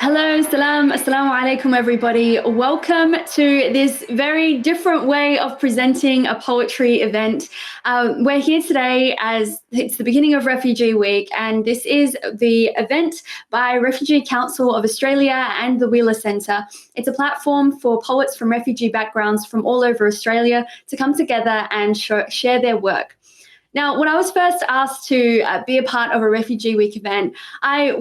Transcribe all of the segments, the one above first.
Hello, salam, assalamu alaikum, everybody. Welcome to this very different way of presenting a poetry event. We're here today as it's the beginning of Refugee Week, and this is the event by Refugee Council of Australia and the Wylie Center. It's a platform for poets from refugee backgrounds from all over Australia to come together and share their work. Now, when I was first asked to be a part of a Refugee Week event, I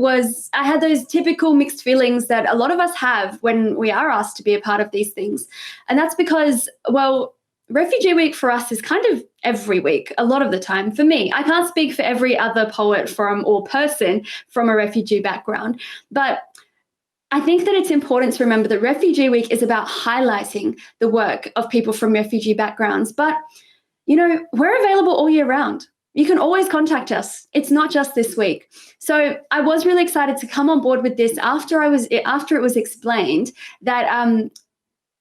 had those typical mixed feelings that a lot of us have when we are asked to be a part of these things. And that's because, well, Refugee Week for us is kind of every week, a lot of the time. For me, I can't speak for every other poet or person from a refugee background, but I think that it's important to remember that Refugee Week is about highlighting the work of people from refugee backgrounds, but you know, we're available all year round. You can always contact us. It's not just this week. So I was really excited to come on board with this after it was explained that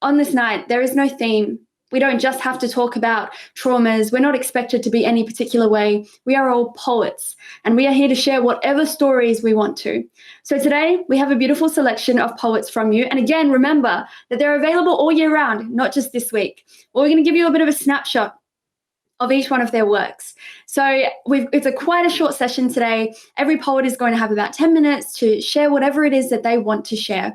on this night, there is no theme. We don't just have to talk about traumas. We're not expected to be any particular way. We are all poets, and we are here to share whatever stories we want to. So today, we have a beautiful selection of poets from you. And again, remember that they're available all year round, not just this week. Well, we're going to give you a bit of a snapshot of each one of their works. So it's quite a short session today. Every poet is going to have about 10 minutes to share whatever it is that they want to share.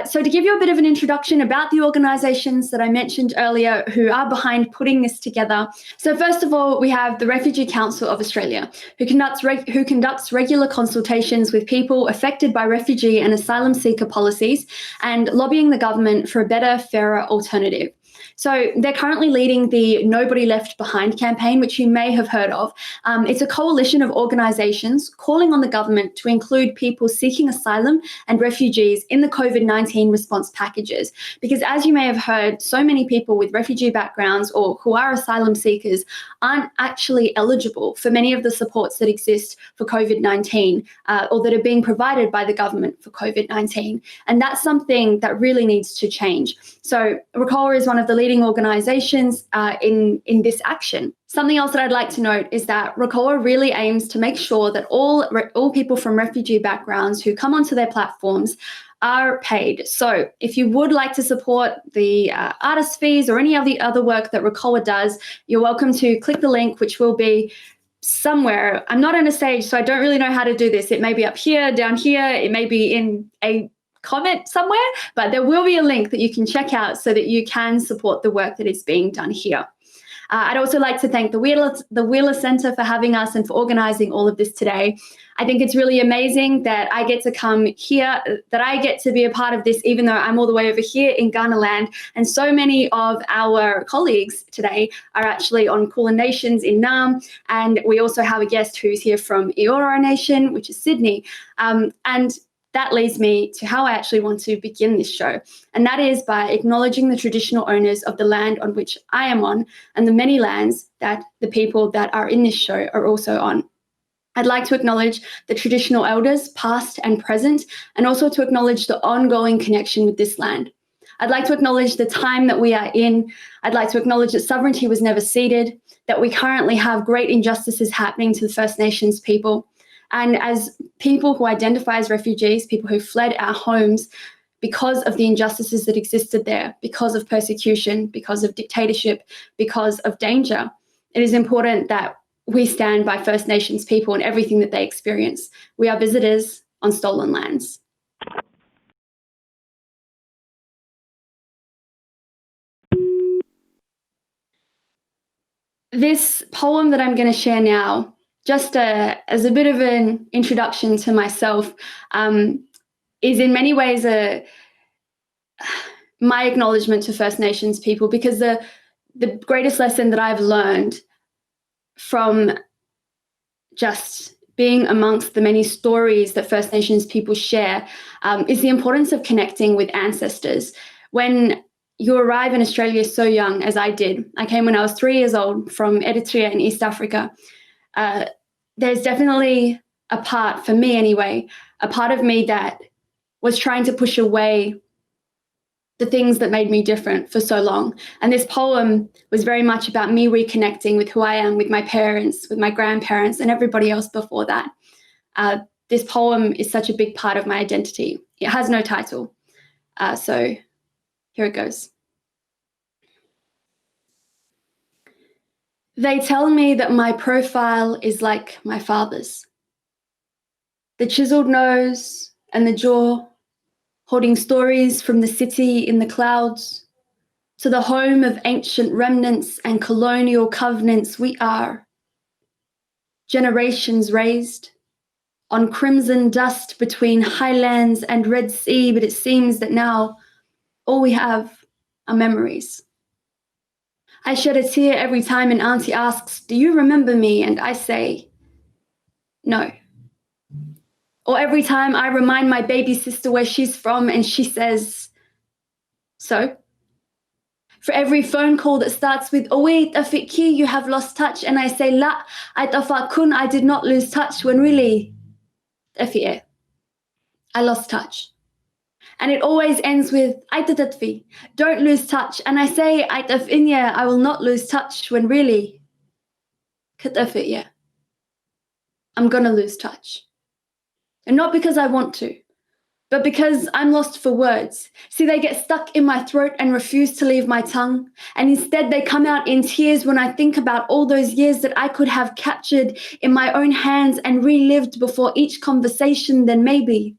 So to give you a bit of an introduction about the organisations that I mentioned earlier who are behind putting this together. So first of all, we have the Refugee Council of Australia, who conducts regular consultations with people affected by refugee and asylum seeker policies and lobbying the government for a better, fairer alternative. So they're currently leading the Nobody Left Behind campaign, which you may have heard of. It's a coalition of organisations calling on the government to include people seeking asylum and refugees in the COVID-19 response packages. Because as you may have heard, so many people with refugee backgrounds or who are asylum seekers aren't actually eligible for many of the supports that exist for COVID-19 or that are being provided by the government for COVID-19. And that's something that really needs to change. So RCOA is one of the leading organisations in this action. Something else that I'd like to note is that RCOA really aims to make sure that all people from refugee backgrounds who come onto their platforms are paid. So if you would like to support the artist fees or any of the other work that RCOA does, you're welcome to click the link, which will be somewhere. I'm not on a stage, so I don't really know how to do this. It may be up here, down here, it may be in a comment somewhere, but there will be a link that you can check out so that you can support the work that is being done here. I'd also like to thank the Wylie Center for having us and for organising all of this today. I think it's really amazing that I get to come here, that I get to be a part of this, even though I'm all the way over here in Ghana land. And so many of our colleagues today are actually on Kulin Nations in Nam. And we also have a guest who's here from Eora Nation, which is Sydney. And that leads me to how I actually want to begin this show. And that is by acknowledging the traditional owners of the land on which I am on and the many lands that the people that are in this show are also on. I'd like to acknowledge the traditional elders, past and present, and also to acknowledge the ongoing connection with this land. I'd like to acknowledge the time that we are in. I'd like to acknowledge that sovereignty was never ceded, that we currently have great injustices happening to the First Nations people. And as people who identify as refugees, people who fled our homes because of the injustices that existed there, because of persecution, because of dictatorship, because of danger, it is important that we stand by First Nations people and everything that they experience. We are visitors on stolen lands. This poem that I'm going to share now, just as a bit of an introduction to myself, is in many ways my acknowledgement to First Nations people, because the greatest lesson that I've learned from just being amongst the many stories that First Nations people share is the importance of connecting with ancestors. When you arrive in Australia so young, as I did, I came when I was 3 years old from Eritrea in East Africa. There's definitely a part, for me anyway, a part of me that was trying to push away the things that made me different for so long. And this poem was very much about me reconnecting with who I am, with my parents, with my grandparents, and everybody else before that. this poem is such a big part of my identity. It has no title. So here it goes. They tell me that my profile is like my father's. The chiseled nose and the jaw, holding stories from the city in the clouds, to the home of ancient remnants and colonial covenants we are. Generations raised on crimson dust between highlands and Red Sea, but it seems that now all we have are memories. I shed a tear every time an auntie asks, "Do you remember me?" And I say, "No." Or every time I remind my baby sister where she's from and she says, "So?" For every phone call that starts with, "Oh wait, Afiki, you have lost touch," and I say, "La, Kun, I did not lose touch," when really, Afie, I lost touch. And it always ends with, "Aitatatfi, don't lose touch." And I say, "Aitafinya, I will not lose touch," when really, Katafia, I'm gonna lose touch. And not because I want to, but because I'm lost for words. See, they get stuck in my throat and refuse to leave my tongue. And instead they come out in tears when I think about all those years that I could have captured in my own hands and relived before each conversation. Then maybe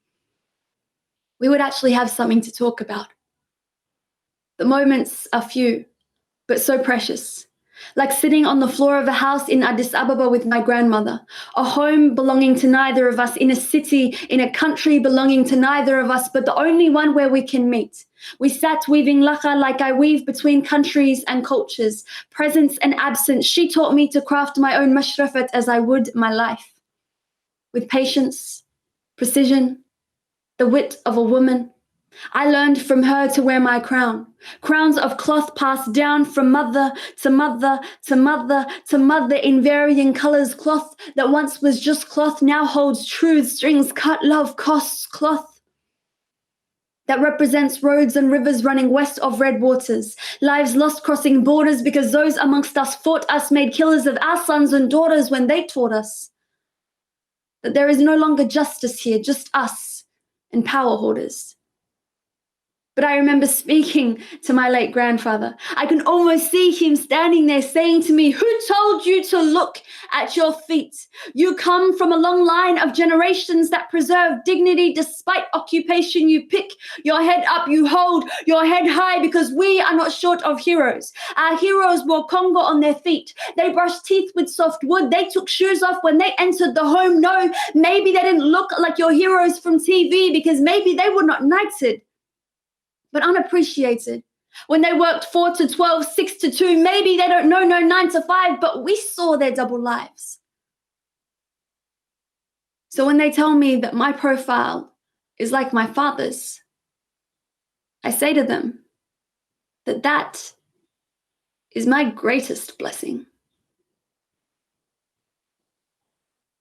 we would actually have something to talk about. The moments are few, but so precious. Like sitting on the floor of a house in Addis Ababa with my grandmother, a home belonging to neither of us, in a city, in a country belonging to neither of us, but the only one where we can meet. We sat weaving laka like I weave between countries and cultures, presence and absence. She taught me to craft my own mashrafat as I would my life. With patience, precision, the wit of a woman, I learned from her to wear my crown. Crowns of cloth passed down from mother to mother to mother to mother in varying colors. Cloth that once was just cloth now holds truth. Strings cut, love costs. Cloth that represents roads and rivers running west of red waters. Lives lost crossing borders because those amongst us fought us, made killers of our sons and daughters when they taught us that there is no longer justice here, just us and power hoarders. But I remember speaking to my late grandfather. I can almost see him standing there saying to me, "Who told you to look at your feet? You come from a long line of generations that preserve dignity despite occupation. You pick your head up, you hold your head high because we are not short of heroes. Our heroes wore Congo on their feet. They brushed teeth with soft wood. They took shoes off when they entered the home. No, maybe they didn't look like your heroes from TV because maybe they were not knighted, but unappreciated. When they worked 4 to 12, 6 to 2, maybe they don't know no 9 to 5, but we saw their double lives." So when they tell me that my profile is like my father's, I say to them that that is my greatest blessing.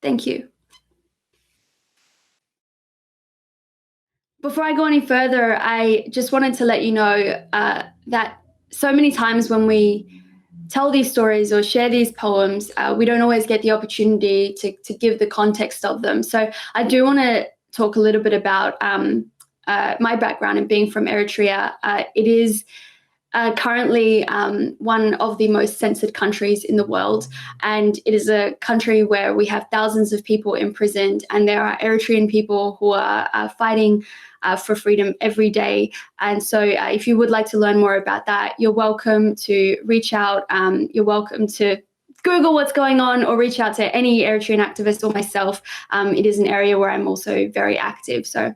Thank you. Before I go any further, I just wanted to let you know that so many times when we tell these stories or share these poems, we don't always get the opportunity to give the context of them. So I do want to talk a little bit about my background and being from Eritrea. It is currently one of the most censored countries in the world, and it is a country where we have thousands of people imprisoned, and there are Eritrean people who are fighting for freedom every day. And so if you would like to learn more about that, you're welcome to reach out. You're welcome to Google what's going on or reach out to any Eritrean activist or myself. It is an area where I'm also very active. So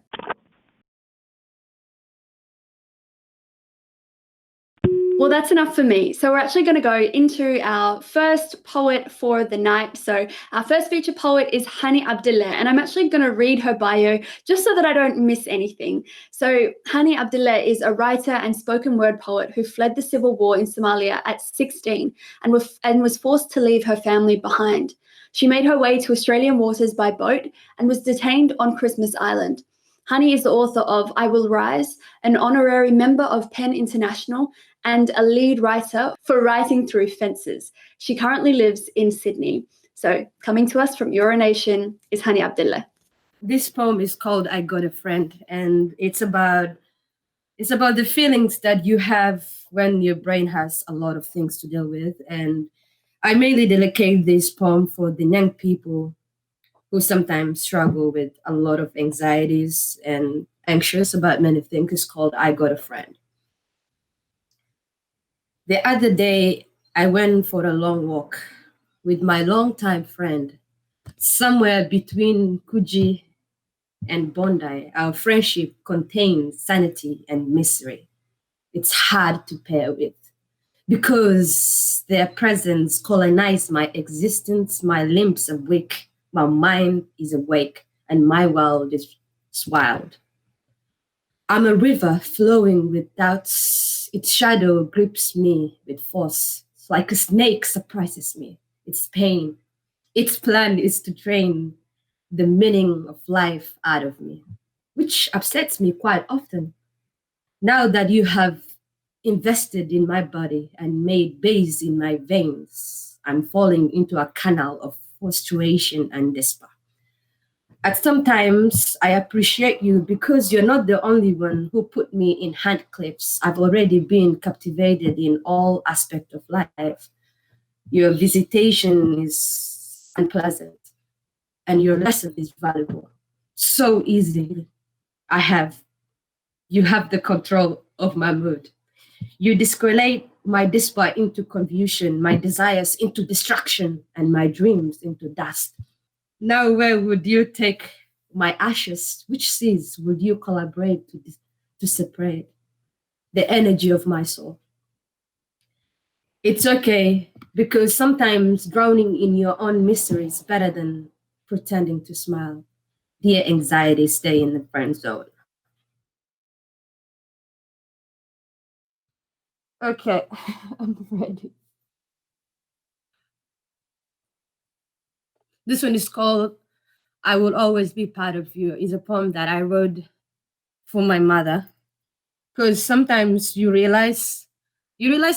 well, that's enough for me. So we're actually going to go into our first poet for the night. So our first featured poet is Hani Abdile, and I'm actually going to read her bio just so that I don't miss anything. So Hani Abdile is a writer and spoken word poet who fled the civil war in Somalia at 16 and was forced to leave her family behind. She made her way to Australian waters by boat and was detained on Christmas Island. Hani is the author of I Will Rise, an honorary member of PEN International, and a lead writer for Writing Through Fences. She currently lives in Sydney. So coming to us from Euro Nation is Hani Abdullah. This poem is called I Got a Friend, and it's about the feelings that you have when your brain has a lot of things to deal with. And I mainly dedicate this poem for the young people who sometimes struggle with a lot of anxieties and anxious about many things. It's called I Got a Friend. The other day, I went for a long walk with my longtime friend somewhere between Coogee and Bondi. Our friendship contains sanity and misery. It's hard to pair with because their presence colonized my existence. My limbs are weak, my mind is awake, and my world is wild. I'm a river flowing with doubts. Its shadow grips me with force. It's like a snake surprises me. Its pain, its plan is to drain the meaning of life out of me, which upsets me quite often. Now that you have invested in my body and made base in my veins, I'm falling into a canal of frustration and despair. At sometimes I appreciate you because you're not the only one who put me in hand clips. I've already been captivated in all aspects of life. Your visitation is unpleasant and your lesson is valuable. So easily I have you have the control of my mood. You discorrelate my despair into confusion, my desires into distraction, and my dreams into dust. Now, where would you take my ashes? Which seas would you collaborate to separate the energy of my soul? It's okay, because sometimes drowning in your own misery is better than pretending to smile. Dear anxiety, stay in the friend zone. Okay, I'm ready. This one is called I Will Always Be Part of You. It's a poem that I wrote for my mother. Because sometimes you realize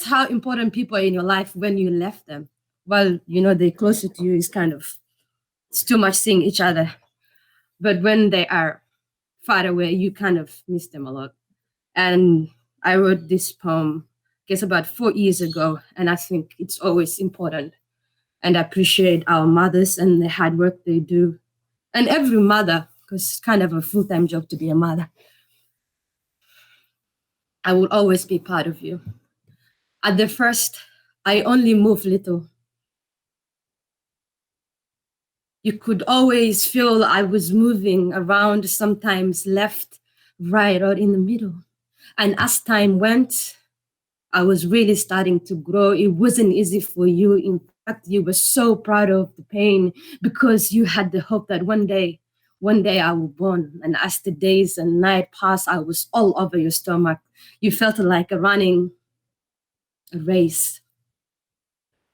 how important people are in your life when you left them. Well, they're closer to you, it's too much seeing each other. But when they are far away, you kind of miss them a lot. And I wrote this poem, I guess about 4 years ago, and I think it's always important. And I appreciate our mothers and the hard work they do. And every mother, because it's kind of a full-time job to be a mother. I will always be part of you. At the first, I only moved little. You could always feel I was moving around, sometimes left, right, or in the middle. And as time went, I was really starting to grow. It wasn't easy for you. In fact, you were so proud of the pain because you had the hope that one day I will born. And as the days and night passed, I was all over your stomach. You felt like running a race.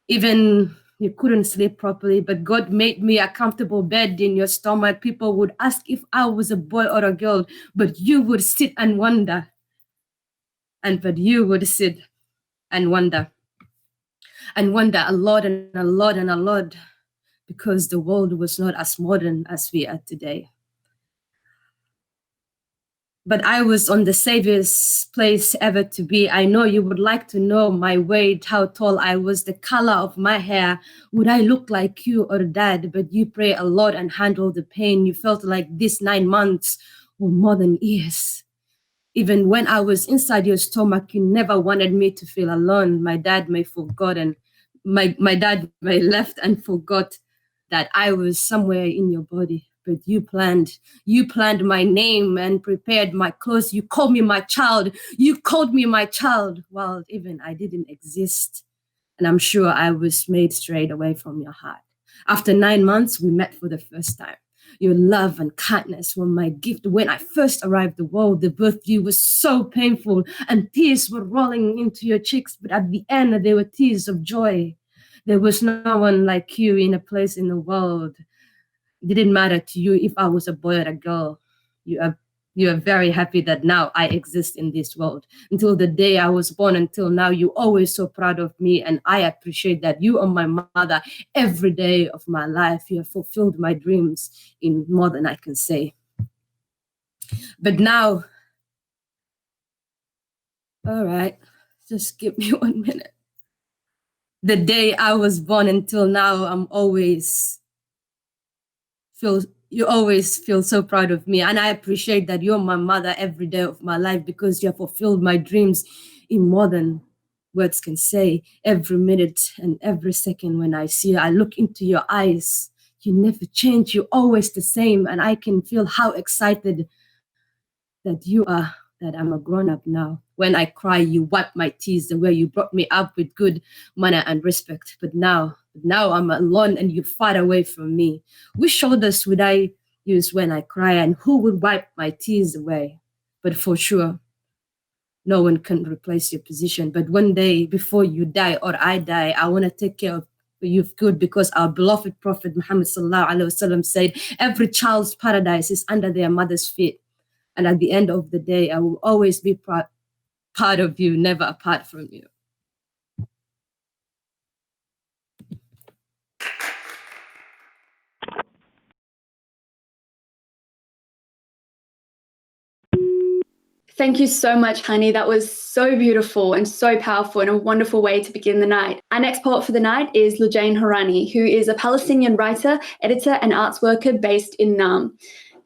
Even you couldn't sleep properly, but God made me a comfortable bed in your stomach. People would ask if I was a boy or a girl, but you would sit and wonder. But you would sit and wonder a lot and a lot and a lot, because the world was not as modern as we are today. But I was on the safest place ever to be. I know you would like to know my weight, how tall I was, the color of my hair. Would I look like you or dad? But you pray a lot and handle the pain. You felt like these 9 months were more than years. Even when I was inside your stomach, you never wanted me to feel alone. My dad may forgotten. My dad may left and forgot that I was somewhere in your body. But you planned my name and prepared my clothes. You called me my child. You called me my child. Well, even I didn't exist. And I'm sure I was made straight away from your heart. After 9 months, we met for the first time. Your love and kindness were my gift. When I first arrived the world, the birth of you was so painful and tears were rolling into your cheeks. But at the end, they were tears of joy. There was no one like you in a place in the world. It didn't matter to you if I was a boy or a girl. You You are very happy that now I exist in this world. Until the day I was born, until now, you're always so proud of me. And I appreciate that you are my mother every day of my life. You have fulfilled my dreams in more than I can say. But now, all right, just give me 1 minute. The day I was born until now, you always feel so proud of me. And I appreciate that you're my mother every day of my life because you have fulfilled my dreams in more than words can say. Every minute and every second when I see you, I look into your eyes. You never change. You're always the same. And I can feel how excited that you are, that I'm a grown-up now. When I cry, you wipe my tears the way you brought me up with good manner and respect. But now I'm alone and you're far away from me. Which shoulders would I use when I cry, and who would wipe my tears away? But for sure, no one can replace your position. But one day before you die or I die, I want to take care of you good, because our beloved Prophet Muhammad sallallahu alaihi wasallam said, every child's paradise is under their mother's feet. And at the end of the day, I will always be part of you, never apart from you. Thank you so much, Hani. That was so beautiful and so powerful and a wonderful way to begin the night. Our next poet for the night is Lujayn Hourani, who is a Palestinian writer, editor, and arts worker based in Naam.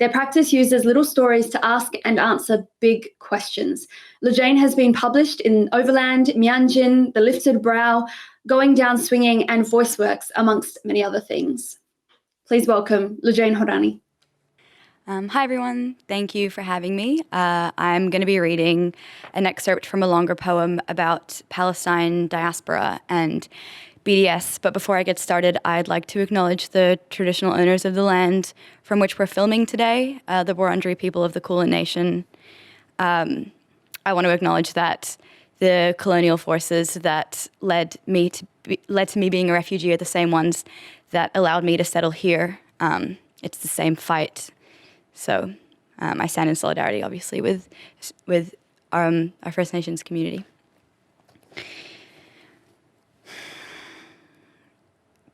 Their practice uses little stories to ask and answer big questions. Lujayn has been published in Overland, Mianjin, The Lifted Brow, Going Down Swinging, and Voiceworks, amongst many other things. Please welcome Lujayn Hourani. Hi, everyone. Thank you for having me. I'm going to be reading an excerpt from a longer poem about Palestine diaspora and BDS. But before I get started, I'd like to acknowledge the traditional owners of the land from which we're filming today, the Wurundjeri people of the Kulin Nation. I want to acknowledge that the colonial forces that led to me being a refugee are the same ones that allowed me to settle here. It's the same fight. So I stand in solidarity, obviously, with our First Nations community.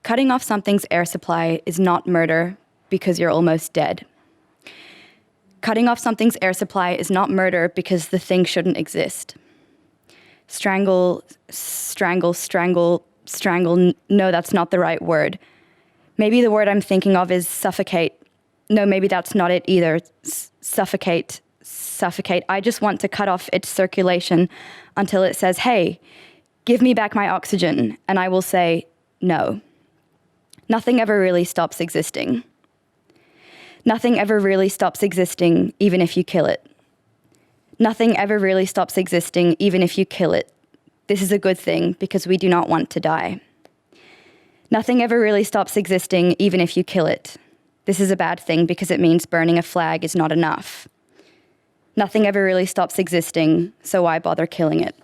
Cutting off something's air supply is not murder because you're almost dead. Cutting off something's air supply is not murder because the thing shouldn't exist. Strangle, no, that's not the right word. Maybe the word I'm thinking of is suffocate. No, maybe that's not it either. Suffocate. I just want to cut off its circulation until it says, hey, give me back my oxygen. And I will say, no. Nothing ever really stops existing. Nothing ever really stops existing, even if you kill it. Nothing ever really stops existing, even if you kill it. This is a good thing because we do not want to die. Nothing ever really stops existing, even if you kill it. This is a bad thing because it means burning a flag is not enough. Nothing ever really stops existing, so why bother killing it?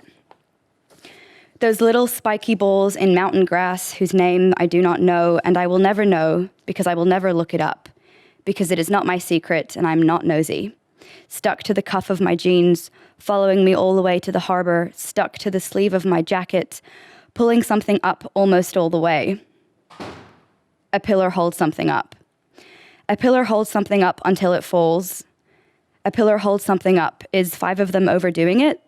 Those little spiky balls in mountain grass whose name I do not know, and I will never know because I will never look it up, because it is not my secret and I'm not nosy. Stuck to the cuff of my jeans, following me all the way to the harbor, stuck to the sleeve of my jacket, pulling something up almost all the way. A pillar holds something up. A pillar holds something up until it falls. A pillar holds something up. Is 5 of them overdoing it?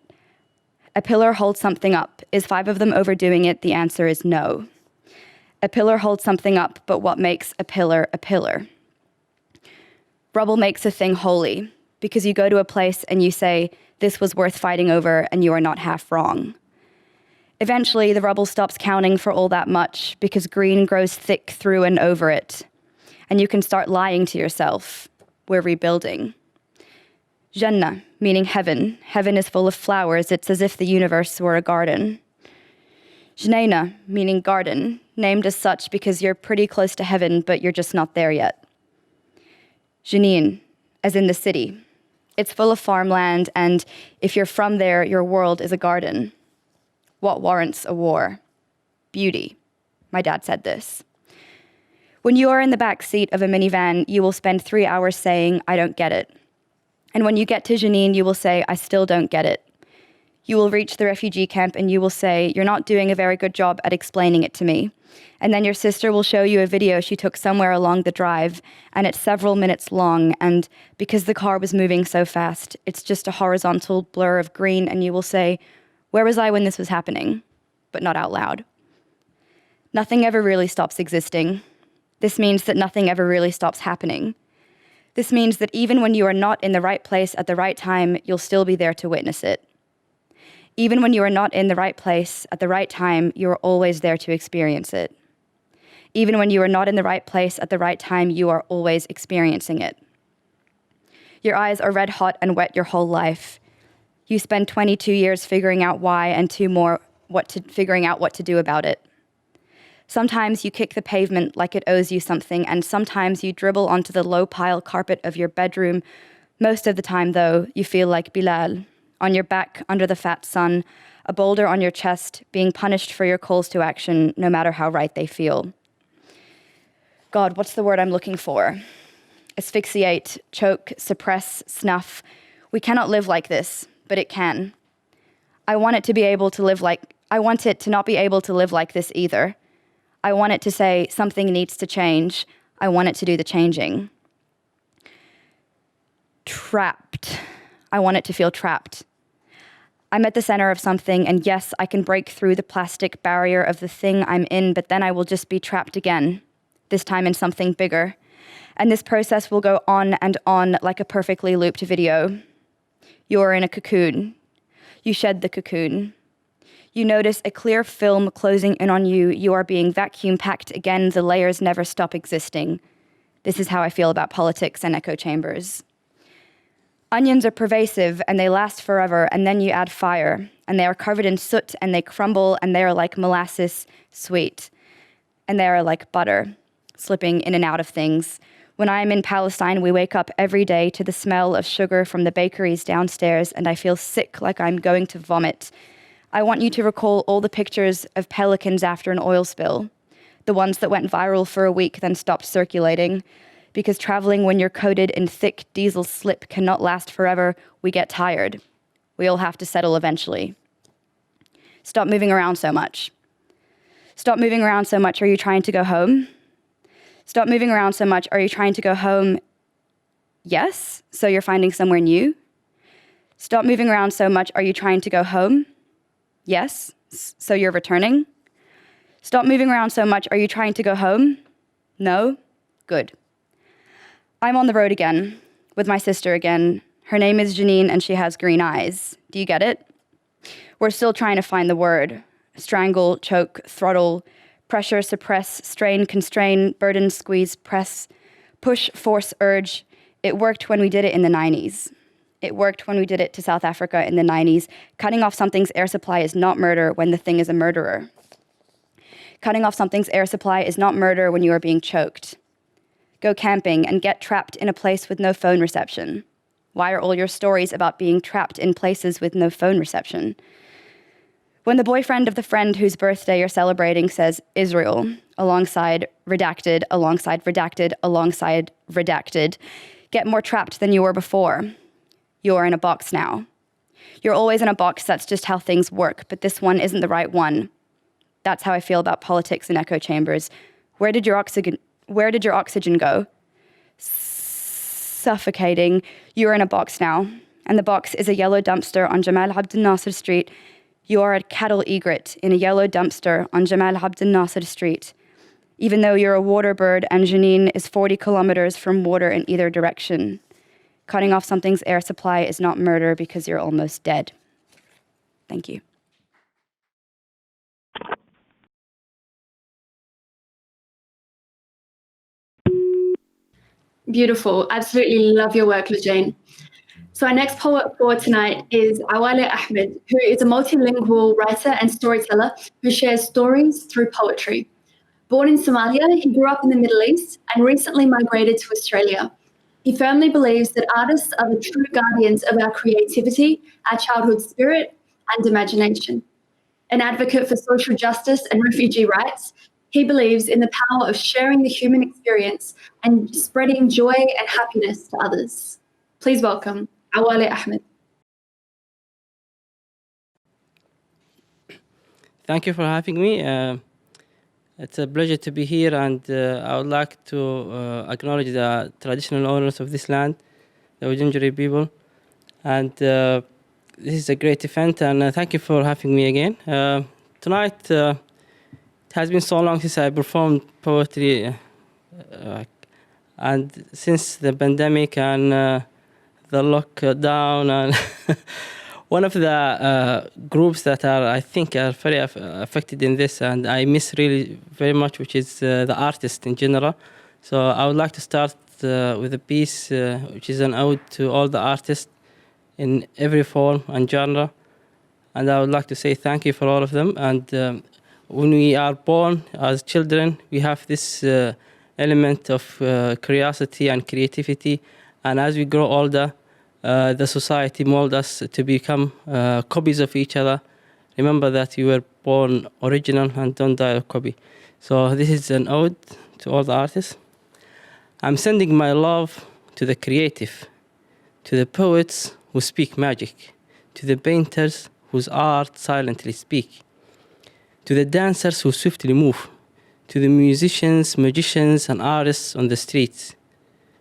A pillar holds something up. Is 5 of them overdoing it? The answer is no. A pillar holds something up, but what makes a pillar a pillar? Rubble makes a thing holy, because you go to a place and you say, this was worth fighting over, and you are not half wrong. Eventually, the rubble stops counting for all that much, because green grows thick through and over it. And you can start lying to yourself. We're rebuilding. Jannah, meaning heaven. Heaven is full of flowers. It's as if the universe were a garden. Jnaina, meaning garden, named as such because you're pretty close to heaven, but you're just not there yet. Jenin, as in the city. It's full of farmland, and if you're from there, your world is a garden. What warrants a war? Beauty. My dad said this. When you are in the back seat of a minivan, you will spend 3 hours saying, I don't get it. And when you get to Jenin, you will say, I still don't get it. You will reach the refugee camp and you will say, you're not doing a very good job at explaining it to me. And then your sister will show you a video she took somewhere along the drive, and it's several minutes long, and because the car was moving so fast, it's just a horizontal blur of green, and you will say, where was I when this was happening? But not out loud. Nothing ever really stops existing. This means that nothing ever really stops happening. This means that even when you are not in the right place at the right time, you'll still be there to witness it. Even when you are not in the right place at the right time, you are always there to experience it. Even when you are not in the right place at the right time, you are always experiencing it. Your eyes are red hot and wet your whole life. You spend 22 years figuring out why and 2 more figuring out what to do about it. Sometimes you kick the pavement like it owes you something, and sometimes you dribble onto the low pile carpet of your bedroom. Most of the time, though, you feel like Bilal, on your back under the fat sun, a boulder on your chest, being punished for your calls to action, no matter how right they feel. God, what's the word I'm looking for? Asphyxiate, choke, suppress, snuff. We cannot live like this, but it can. I want it to not be able to live like this either. I want it to say something needs to change. I want it to do the changing. Trapped. I want it to feel trapped. I'm at the center of something, and yes, I can break through the plastic barrier of the thing I'm in, but then I will just be trapped again, this time in something bigger. And this process will go on and on like a perfectly looped video. You're in a cocoon. You shed the cocoon. You notice a clear film closing in on you. You are being vacuum packed again. The layers never stop existing. This is how I feel about politics and echo chambers. Onions are pervasive and they last forever, and then you add fire, and they are covered in soot and they crumble, and they are like molasses, sweet. And they are like butter, slipping in and out of things. When I am in Palestine, we wake up every day to the smell of sugar from the bakeries downstairs, and I feel sick like I'm going to vomit. I want you to recall all the pictures of pelicans after an oil spill, the ones that went viral for a week then stopped circulating. Because traveling when you're coated in thick diesel slip cannot last forever, we get tired. We all have to settle eventually. Stop moving around so much. Stop moving around so much. Are you trying to go home? Stop moving around so much. Are you trying to go home? Yes, so you're finding somewhere new. Stop moving around so much. Are you trying to go home? Yes, so you're returning. Stop moving around so much. Are you trying to go home? No? Good. I'm on the road again, with my sister again. Her name is Janine, and she has green eyes. Do you get it? We're still trying to find the word. Strangle, choke, throttle, pressure, suppress, strain, constrain, burden, squeeze, press, push, force, urge. It worked when we did it in the 90s. It worked when we did it to South Africa in the 90s. Cutting off something's air supply is not murder when the thing is a murderer. Cutting off something's air supply is not murder when you are being choked. Go camping and get trapped in a place with no phone reception. Why are all your stories about being trapped in places with no phone reception? When the boyfriend of the friend whose birthday you're celebrating says Israel, alongside redacted, alongside redacted, alongside redacted, get more trapped than you were before. You're in a box now. You're always in a box, that's just how things work, but this one isn't the right one. That's how I feel about politics and echo chambers. Where did your oxygen go? Suffocating. You're in a box now, and the box is a yellow dumpster on Jamal Abdel Nasser Street. You are a cattle egret in a yellow dumpster on Jamal Abdel Nasser Street. Even though you're a water bird and Jenin is 40 kilometers from water in either direction. Cutting off something's air supply is not murder because you're almost dead. Thank you. Beautiful. Absolutely love your work, Lujayn. So our next poet for tonight is Wylie Ahmed, who is a multilingual writer and storyteller who shares stories through poetry. Born in Somalia, he grew up in the Middle East and recently migrated to Australia. He firmly believes that artists are the true guardians of our creativity, our childhood spirit, and imagination. An advocate for social justice and refugee rights, he believes in the power of sharing the human experience and spreading joy and happiness to others. Please welcome Awale Ahmed. Thank you for having me. It's a pleasure to be here, and I would like to acknowledge the traditional owners of this land, the Wurundjeri people. And this is a great event, and thank you for having me again. Tonight, it has been so long since I performed poetry, and since the pandemic and the lockdown, and one of the groups that I think are very affected in this, and I miss really very much, which is the artists in general. So I would like to start with a piece which is an ode to all the artists in every form and genre. And I would like to say thank you for all of them. And when we are born as children, we have this element of curiosity and creativity. And as we grow older, the society molds us to become copies of each other. Remember that you were born original and don't die a copy. So this is an ode to all the artists. I'm sending my love to the creative, to the poets who speak magic, to the painters whose art silently speak, to the dancers who swiftly move, to the musicians, magicians, and artists on the streets,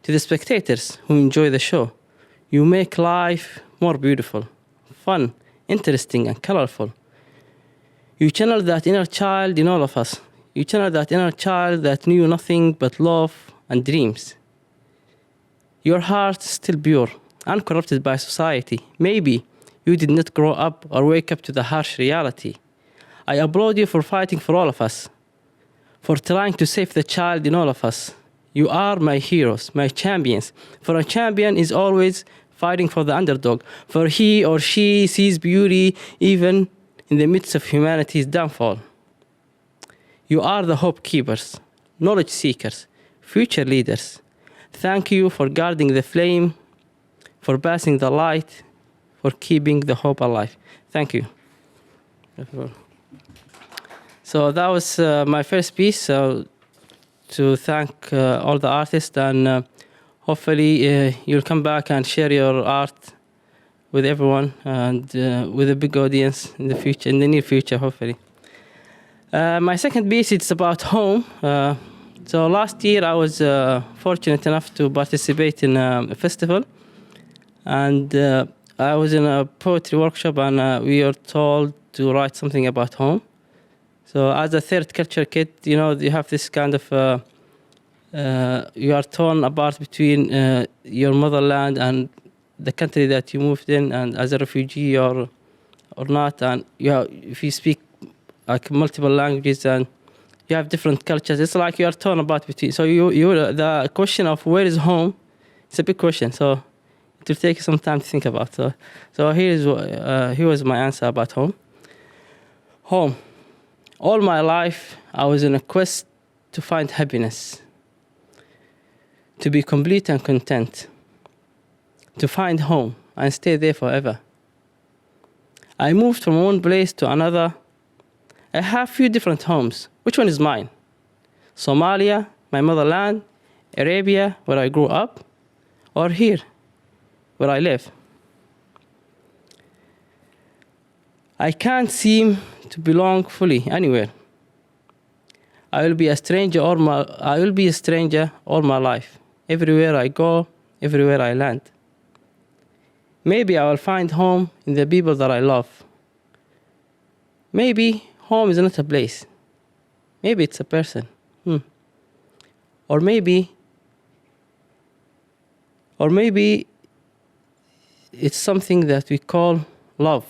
to the spectators who enjoy the show. You make life more beautiful, fun, interesting, and colorful. You channel that inner child in all of us. You channel that inner child that knew nothing but love and dreams. Your heart is still pure, uncorrupted by society. Maybe you did not grow up or wake up to the harsh reality. I applaud you for fighting for all of us, for trying to save the child in all of us. You are my heroes, my champions. For a champion is always fighting for the underdog, for he or she sees beauty even in the midst of humanity's downfall. You are the hope keepers, knowledge seekers, future leaders. Thank you for guarding the flame, for passing the light, for keeping the hope alive. Thank you. So that was my first piece. So to thank all the artists, and hopefully you'll come back and share your art with everyone and with a big audience in the future, in the near future, hopefully. My second piece, it's about home. So last year I was fortunate enough to participate in a festival, and I was in a poetry workshop, and we were told to write something about home. So as a third culture kid, you know, you have this kind of, you are torn apart between your motherland and the country that you moved in, and as a refugee or not, and if you speak like multiple languages and you have different cultures, it's like you are torn apart between. So the question of where is home, it's a big question. So it will take some time to think about. So here was my answer about home. Home. All my life, I was in a quest to find happiness, to be complete and content, to find home and stay there forever. I moved from one place to another. I have few different homes. Which one is mine? Somalia, my motherland, Arabia, where I grew up, or here, where I live? I can't seem to belong fully anywhere. I will be a stranger all my life. Everywhere I go, everywhere I land. Maybe I will find home in the people that I love. Maybe home is not a place. Maybe it's a person. Or maybe it's something that we call love.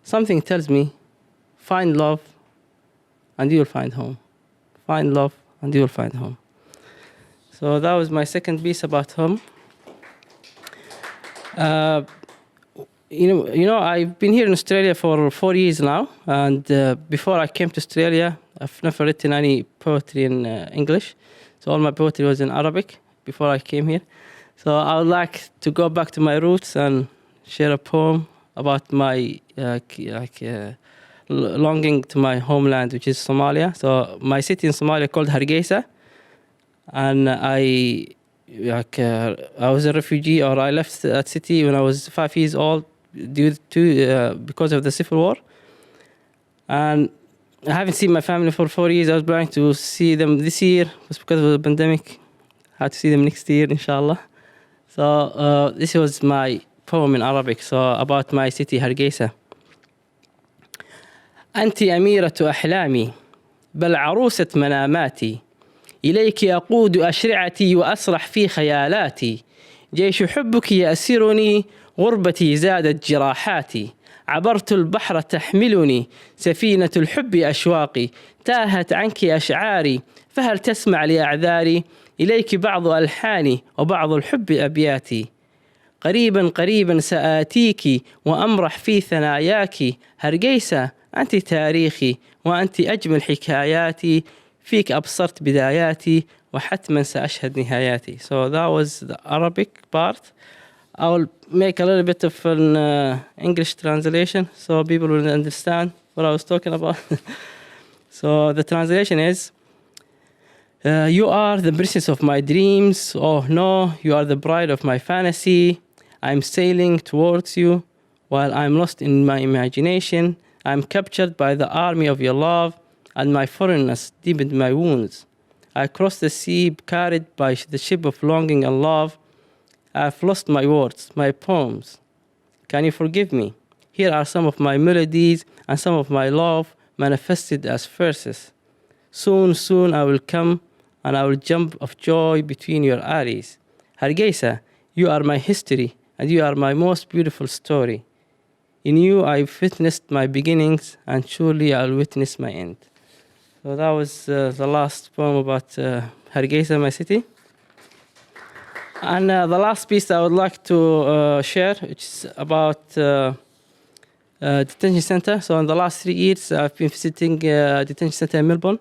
Something tells me, find love and you will find home. Find love and you will find home. So that was my second piece about home. You know, I've been here in Australia for 4 years now, and before I came to Australia, I've never written any poetry in English. So all my poetry was in Arabic before I came here. So I would like to go back to my roots and share a poem about my longing to my homeland, which is Somalia. So my city in Somalia called Hargeisa, and I was a refugee, or I left that city when I was 5 years old because of the civil war. And I haven't seen my family for 4 years. I was planning to see them this year, but because of the pandemic, I had to see them next year, inshallah. So this was my poem in Arabic, so about my city, Hargeisa. أنت أميرة أحلامي بل عروسة مناماتي، إليك أقود أشرعتي وأسرح في خيالاتي، جيش حبك يأسرني غربتي زادت جراحاتي، عبرت البحر تحملني سفينة الحب أشواقي، تاهت عنك أشعاري فهل تسمع لأعذاري، إليك بعض ألحاني وبعض الحب أبياتي، قريبا قريبا سآتيك وأمرح في ثناياك، هرقيسة أنت تاريخي وأنت أجمل حكاياتي، فيك أبصرت بداياتي وحتما سأشهد نهاياتي. So that was the Arabic part. I will make a little bit of an English translation so people will understand what I was talking about. So the translation is, you are the princess of my dreams. Oh no, you are the bride of my fantasy. I'm sailing towards you while I'm lost in my imagination. I'm captured by the army of your love, and my foreignness deepened my wounds. I crossed the sea carried by the ship of longing and love. I've lost my words, my poems. Can you forgive me? Here are some of my melodies and some of my love manifested as verses. Soon, soon I will come, and I will jump of joy between your eyes. Hargeisa, you are my history, and you are my most beautiful story. In you I've witnessed my beginnings, and surely I'll witness my end. So that was the last poem about Hargeisa, my city. And the last piece I would like to share, which is about Detention Center. So in the last 3 years, I've been visiting Detention Center in Melbourne.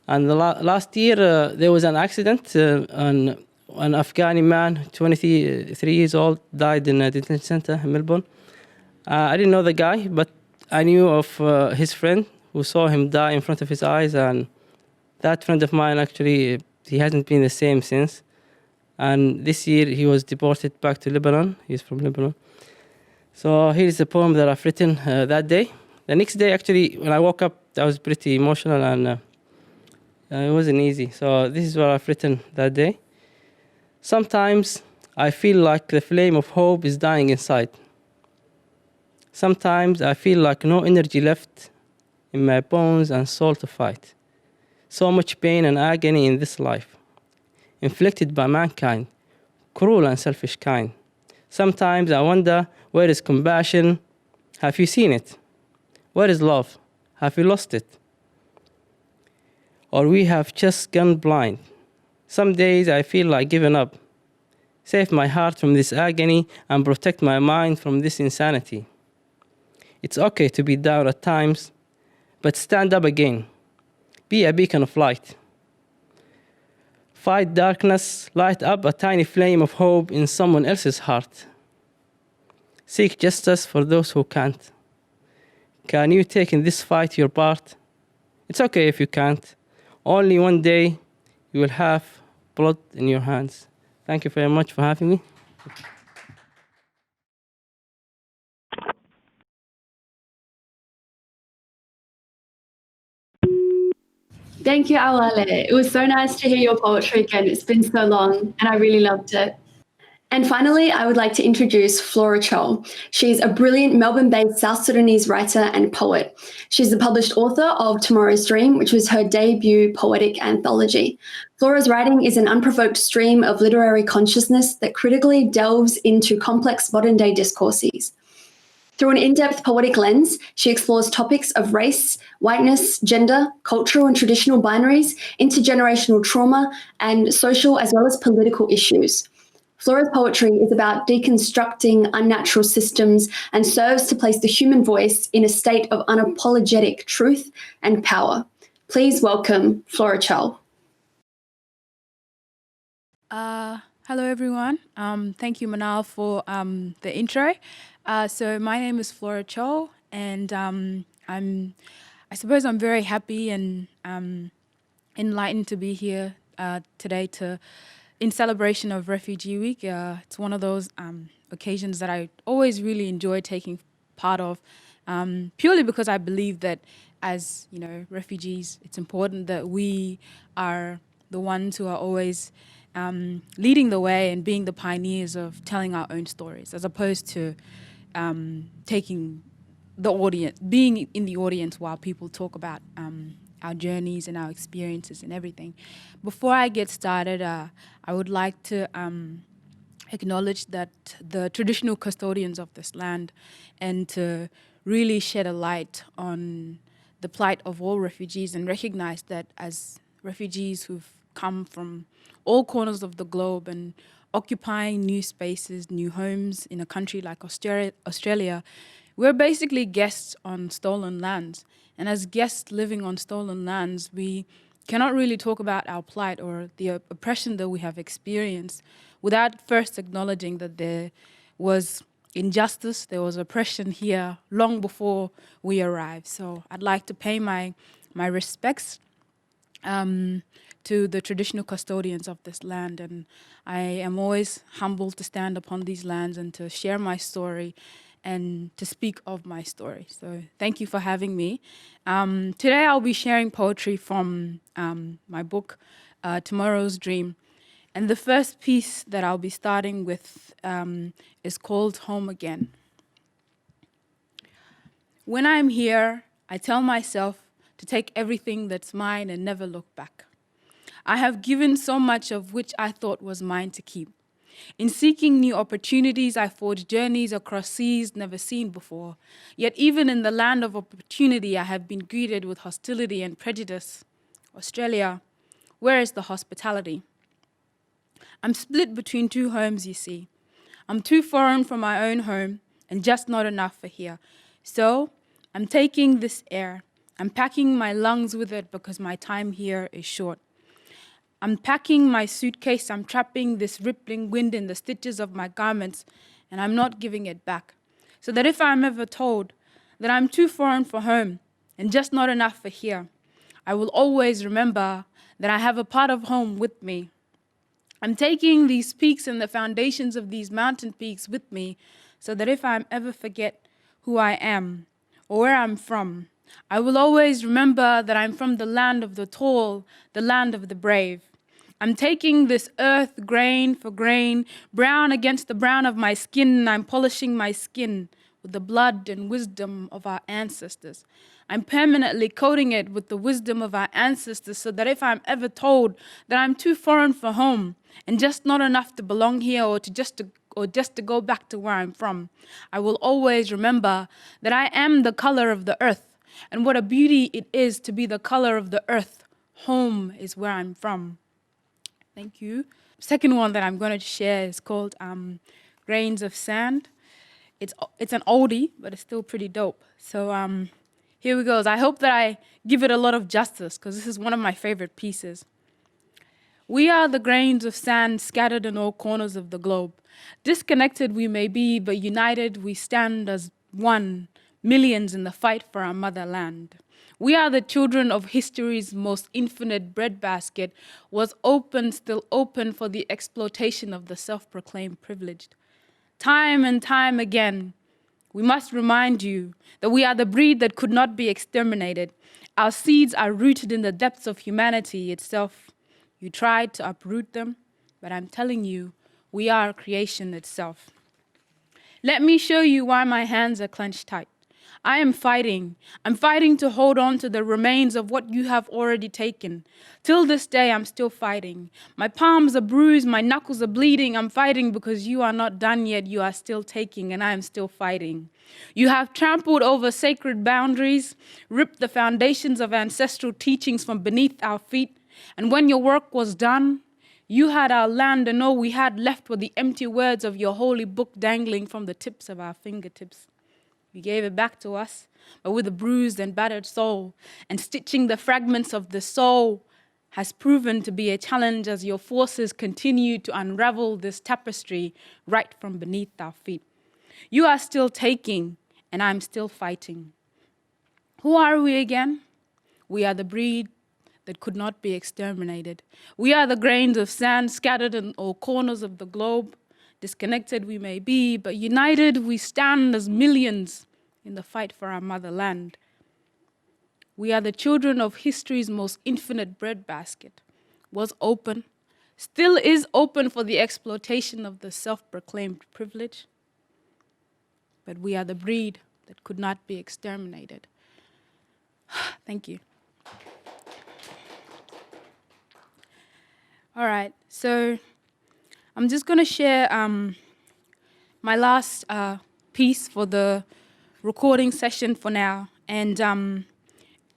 And last year, there was an accident. And an Afghani man, 23 years old, died in a detention center in Melbourne. I didn't know the guy, but I knew of his friend who saw him die in front of his eyes. And that friend of mine, actually, he hasn't been the same since. And this year, he was deported back to Lebanon. He's from Lebanon. So here's a poem that I've written that day. The next day, actually, when I woke up, I was pretty emotional, and it wasn't easy. So this is what I've written that day. Sometimes I feel like the flame of hope is dying inside. Sometimes I feel like no energy left in my bones and soul to fight. So much pain and agony in this life, inflicted by mankind, cruel and selfish kind. Sometimes I wonder, where is compassion? Have you seen it? Where is love? Have you lost it? Or we have just gone blind. Some days I feel like giving up. Save my heart from this agony and protect my mind from this insanity. It's okay to be down at times, but stand up again. Be a beacon of light. Fight darkness, light up a tiny flame of hope in someone else's heart. Seek justice for those who can't. Can you take in this fight your part? It's okay if you can't. Only one day you will have blood in your hands. Thank you very much for having me. Thank you, Awale. It was so nice to hear your poetry again. It's been so long, and I really loved it. And finally, I would like to introduce Flora Chol. She's a brilliant Melbourne-based South Sudanese writer and poet. She's the published author of Tomorrow's Dream, which was her debut poetic anthology. Flora's writing is an unprovoked stream of literary consciousness that critically delves into complex modern-day discourses. Through an in-depth poetic lens, she explores topics of race, whiteness, gender, cultural and traditional binaries, intergenerational trauma, and social as well as political issues. Flora's poetry is about deconstructing unnatural systems and serves to place the human voice in a state of unapologetic truth and power. Please welcome Flora Chell. Hello, everyone. Thank you, Manal, for the intro. So my name is Flora Chol, and I suppose I'm very happy and enlightened to be here today to in celebration of Refugee Week. It's one of those occasions that I always really enjoy taking part of, purely because I believe that as, refugees, it's important that we are the ones who are always leading the way and being the pioneers of telling our own stories, as opposed to taking the audience, being in the audience while people talk about our journeys and our experiences and everything. Before I get started, I would like to acknowledge that the traditional custodians of this land, and to really shed a light on the plight of all refugees, and recognize that as refugees who've come from all corners of the globe and occupying new spaces, new homes in a country like Australia, we're basically guests on stolen lands. And as guests living on stolen lands, we cannot really talk about our plight or the oppression that we have experienced without first acknowledging that there was injustice, there was oppression here long before we arrived. So I'd like to pay my respects to the traditional custodians of this land, and I am always humbled to stand upon these lands and to share my story and to speak of my story. So thank you for having me. Today I'll be sharing poetry from my book, Tomorrow's Dream. And the first piece that I'll be starting with is called Home Again. When I'm here, I tell myself to take everything that's mine and never look back. I have given so much of which I thought was mine to keep. In seeking new opportunities, I forged journeys across seas never seen before. Yet even in the land of opportunity, I have been greeted with hostility and prejudice. Australia, where is the hospitality? I'm split between two homes, you see. I'm too foreign from my own home and just not enough for here. So I'm taking this air. I'm packing my lungs with it because my time here is short. I'm packing my suitcase, I'm trapping this rippling wind in the stitches of my garments, and I'm not giving it back. So that if I'm ever told that I'm too foreign for home and just not enough for here, I will always remember that I have a part of home with me. I'm taking these peaks and the foundations of these mountain peaks with me, so that if I ever forget who I am or where I'm from, I will always remember that I'm from the land of the tall, the land of the brave. I'm taking this earth grain for grain, brown against the brown of my skin, and I'm polishing my skin with the blood and wisdom of our ancestors. I'm permanently coating it with the wisdom of our ancestors, so that if I'm ever told that I'm too foreign for home and just not enough to belong here or just to go back to where I'm from, I will always remember that I am the color of the earth, and what a beauty it is to be the color of the earth. Home is where I'm from. Thank you. Second one that I'm going to share is called Grains of Sand. It's an oldie, but it's still pretty dope. So here we go. I hope that I give it a lot of justice, because this is one of my favorite pieces. We are the grains of sand scattered in all corners of the globe. Disconnected we may be, but united we stand as one, millions in the fight for our motherland. We are the children of history's most infinite breadbasket, was open, still open for the exploitation of the self-proclaimed privileged. Time and time again, we must remind you that we are the breed that could not be exterminated. Our seeds are rooted in the depths of humanity itself. You tried to uproot them, but I'm telling you, we are creation itself. Let me show you why my hands are clenched tight. I am fighting. I'm fighting to hold on to the remains of what you have already taken. Till this day, I'm still fighting. My palms are bruised, my knuckles are bleeding. I'm fighting because you are not done yet. You are still taking, and I am still fighting. You have trampled over sacred boundaries, ripped the foundations of ancestral teachings from beneath our feet. And when your work was done, you had our land, and all we had left were the empty words of your holy book dangling from the tips of our fingertips. You gave it back to us, but with a bruised and battered soul, and stitching the fragments of the soul has proven to be a challenge as your forces continue to unravel this tapestry right from beneath our feet. You are still taking, and I'm still fighting. Who are we again? We are the breed that could not be exterminated. We are the grains of sand scattered in all corners of the globe. Disconnected we may be, but united we stand as millions in the fight for our motherland. We are the children of history's most infinite breadbasket. Was open, still is open for the exploitation of the self-proclaimed privilege. But we are the breed that could not be exterminated. Thank you. All right, so I'm just going to share my last piece for the recording session for now. And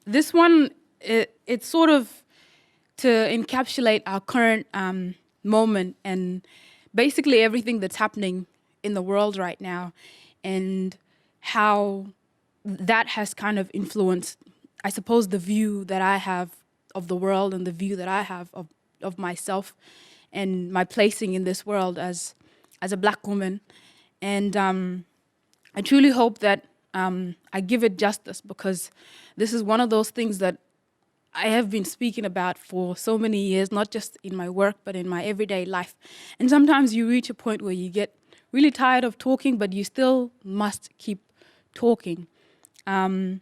this one, it's sort of to encapsulate our current moment and basically everything that's happening in the world right now and how that has kind of influenced, I suppose, the view that I have of the world and the view that I have of myself and my placing in this world as a Black woman. And I truly hope that I give it justice, because this is one of those things that I have been speaking about for so many years, not just in my work, but in my everyday life. And sometimes you reach a point where you get really tired of talking, but you still must keep talking. I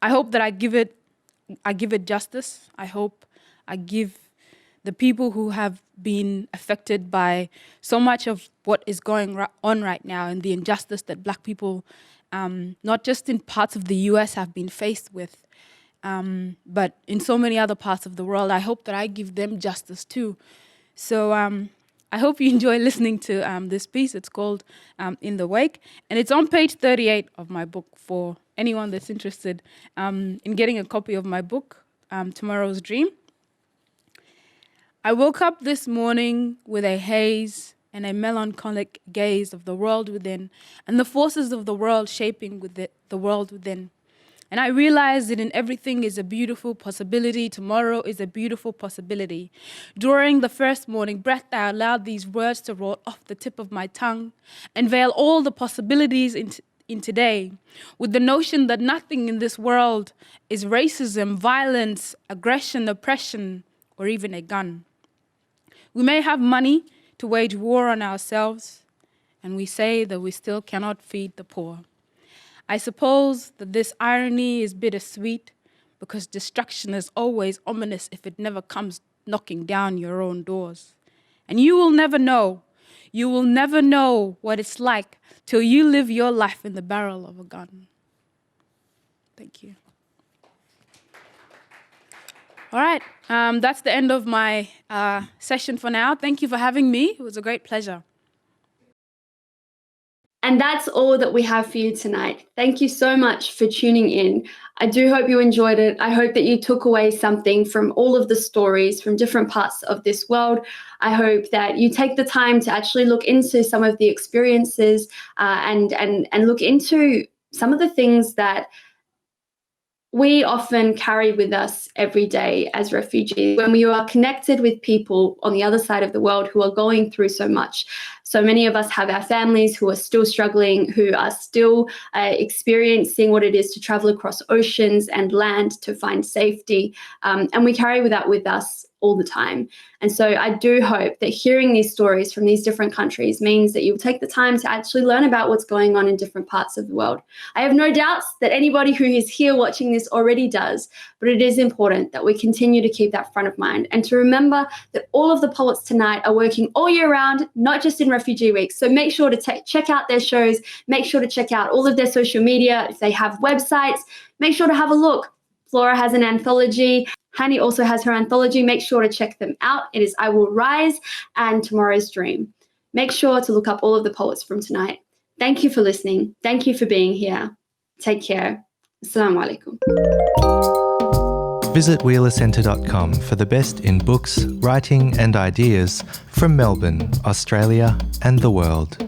hope that I give it justice. I hope I give the people who have been affected by so much of what is going on right now and the injustice that Black people, not just in parts of the US, have been faced with, but in so many other parts of the world. I hope that I give them justice too. So I hope you enjoy listening to this piece. It's called In the Wake, and it's on page 38 of my book for anyone that's interested in getting a copy of my book, Tomorrow's Dream. I woke up this morning with a haze and a melancholic gaze of the world within and the forces of the world shaping with it, the world within. And I realized that in everything is a beautiful possibility. Tomorrow is a beautiful possibility. During the first morning breath, I allowed these words to roll off the tip of my tongue and veil all the possibilities in today, with the notion that nothing in this world is racism, violence, aggression, oppression, or even a gun. We may have money to wage war on ourselves, and we say that we still cannot feed the poor. I suppose that this irony is bittersweet, because destruction is always ominous if it never comes knocking down your own doors. And you will never know what it's like till you live your life in the barrel of a gun. Thank you. All right, that's the end of my session for now. Thank you for having me. It was a great pleasure. And that's all that we have for you tonight. Thank you so much for tuning in. I do hope you enjoyed it. I hope that you took away something from all of the stories from different parts of this world. I hope that you take the time to actually look into some of the experiences and look into some of the things that we often carry with us every day as refugees. When we are connected with people on the other side of the world who are going through so much. So many of us have our families who are still struggling, who are still experiencing what it is to travel across oceans and land to find safety. And we carry that with us all the time. And so I do hope that hearing these stories from these different countries means that you'll take the time to actually learn about what's going on in different parts of the world. I have no doubts that anybody who is here watching this already does, but it is important that we continue to keep that front of mind and to remember that all of the poets tonight are working all year round, not just in Refugee Week. So make sure to check out their shows, make sure to check out all of their social media. If they have websites, make sure to have a look. Flora has an anthology. Hani also has her anthology. Make sure to check them out. It is I Will Rise and Tomorrow's Dream. Make sure to look up all of the poets from tonight. Thank you for listening. Thank you for being here. Take care. Assalamu alaikum. Visit wheelercentre.com for the best in books, writing and ideas from Melbourne, Australia and the world.